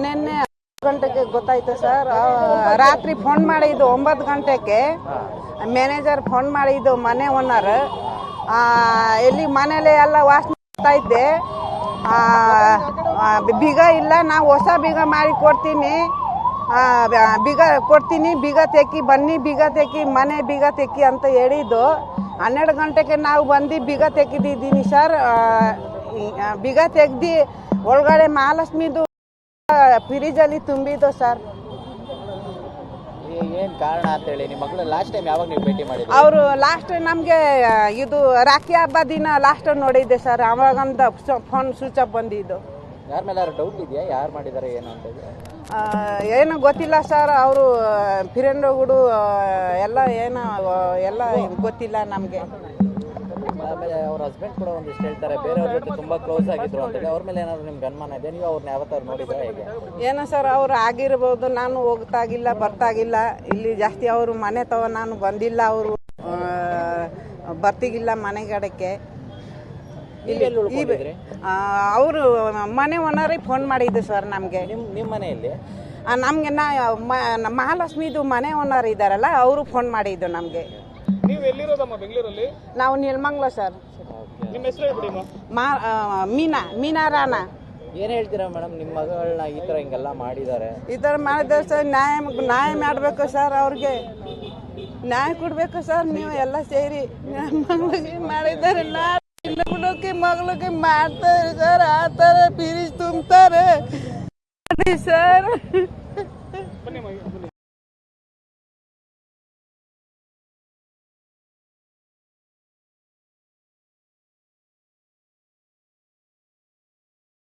ನಿನ್ನೆ 10 ಗಂಟೆಗೆ ಗೊತ್ತಾಯ್ತು ಸರ್. ರಾತ್ರಿ ಫೋನ್ ಮಾಡಿದ್ದು 9 ಗಂಟೆಗೆ ಮ್ಯಾನೇಜರ್ ಫೋನ್ ಮಾಡಿದ್ದು ಮನೆ ಓನರ್. ಎಲ್ಲಿ ಮನೇಲಿ ಎಲ್ಲ ವಾಸನೆ ಬರ್ತಾ ಇದ್ದೆ. ಬೀಗ ಇಲ್ಲ, ನಾವು ಹೊಸ ಬೀಗ ಮಾಡಿ ಕೊಡ್ತೀನಿ, ಬೀಗ ಕೊಡ್ತೀನಿ, ಬೀಗ ತೆಕ್ಕಿ ಬನ್ನಿ, ಬೀಗ ತೆಕ್ಕಿ ಮನೆ ಬೀಗ ತೆಕ್ಕಿ ಅಂತ ಹೇಳಿದ್ದು. 12 ಗಂಟೆಗೆ ನಾವು ಬಂದು ಬೀಗ ತೆಗೆದಿದ್ದೀನಿ ಸರ್. ಬೀಗ ತೆಗ್ದು ಒಳಗಡೆ ಮಹಾಲಕ್ಷ್ಮಿದು ಫ್ರಿಜಲ್ಲಿ ತುಂಬಿದ್ದು ಸರ್. ಏನ್ ಕಾರಣ ಅಂತ ಹೇಳಿ ನಿಮ್ಮ ಮಗಳು ಲಾಸ್ಟ್ ಟೈಮ್ ಯಾವಾಗ ನೀವು ಭೇಟಿ ಮಾಡಿದ್ರಿ? ಅವರು ಲಾಸ್ಟ್ ನಮಗೆ ಇದು ರಾಖಿ ಹಬ್ಬ ದಿನ ಲಾಸ್ಟ್ ನೋಡಿದ್ದೆ ಸರ್. ಅವಾಗಂತ ಫೋನ್ ಸ್ವಿಚ್ ಆಫ್ ಬಂದಿದ್ದು. ಯಾರ ಮೇಲೆ ಡೌಟ್ ಇದೆಯಾ, ಯಾರು ಮಾಡಿದ್ದಾರೆ ಏನು ಅಂತ? ಏನು ಗೊತ್ತಿಲ್ಲ ಸರ್. ಅವರು ಫ್ರೆಂಡ್ಗಳು ಎಲ್ಲ ಏನು ಎಲ್ಲ ಗೊತ್ತಿಲ್ಲ ನಮಗೆ. ಆಮೇಲೆ ಅವ್ರ ಹಸ್ಬೆಂಡ್ ಕೂಡ ಒಂದಿಷ್ಟು ಹೇಳ್ತಾರೆ ಬೇರೆಯವ್ರ ಜೊತೆ ತುಂಬಾ ಕ್ಲೋಸ್ ಆಗಿದ್ರು ಅಂತ ಹೇಳಿ. ಅವ್ರ ಮೇಲೆ ಏನಾದ್ರು ನಿಮ್ಗೆ ಅನುಮಾನ ಇದೆ? ನೀವು ಅವ್ರನ್ನ ಯಾವತ್ತಾರು ನೋಡಿದ್ರೆ ಹೇಗೆ? ಏನೋ ಸರ್, ಅವ್ರು ಆಗಿರ್ಬೋದು. ನಾನು ಹೋಗ್ತಾಗಿಲ್ಲ ಬರ್ತಾಗಿಲ್ಲ ಇಲ್ಲಿ ಜಾಸ್ತಿ. ಅವರು ಮನೆ ತವ ನಾನು ಬಂದಿಲ್ಲ, ಅವರು ಬರ್ತಿಗಿಲ್ಲ ಮನೆಗಡಕ್ಕೆ. ಅವರು ಮನೆ ಓನರಿಗೆ ಫೋನ್ ಮಾಡಿದ್ದು ಸರ್ ನಮಗೆ. ನಿಮ್ಮ ಮನೆಯಲ್ಲಿ ನಮಗೆ ಮಹಾಲಕ್ಷ್ಮಿದು ಮನೆ ಓನರ್ ಇದ್ದಾರಲ್ಲ, ಅವರು ಫೋನ್ ಮಾಡಿದ್ದು ನಮಗೆ. ನೀವು ಎಲ್ಲಿರೋದಮ್ಮ ಬೆಂಗಳೂರಲ್ಲಿ? ನಾವು ನೆಲಮಂಗಲ ಸರ್. ನಿಮ್ಮ ಹೆಸರು ಹೇಳ್ಬಿಡಿ. ಮೀನಾ ರಾಣಾ. ಏನ್ ಹೇಳ್ತೀರಾ ಮೇಡಮ್, ನಿಮ್ಮ ಮಗಳನ್ನ ಈ ತರ ಹಿಂಗೆಲ್ಲ ಮಾಡಿದ್ದಾರೆ? ಈ ಥರ ಮಾಡಿದ್ರೆ ಸರ್ ನ್ಯಾಯ ಮಾಡಬೇಕು ಸರ್. ಅವ್ರಿಗೆ ನ್ಯಾಯ ಕೊಡ್ಬೇಕು ಸರ್. ನೀವು ಎಲ್ಲ ಸೇರಿ ಮಗಳಿಗೆ ಮಾಡಿದ್ದಾರೆ. ಮಗಳಿಗೆ ಮಾಡ್ತಾರೆ ಸರ್. ಆ ಥರ ಫೀಸ್ ತುಂಬ್ತಾರೆ ಸರ್.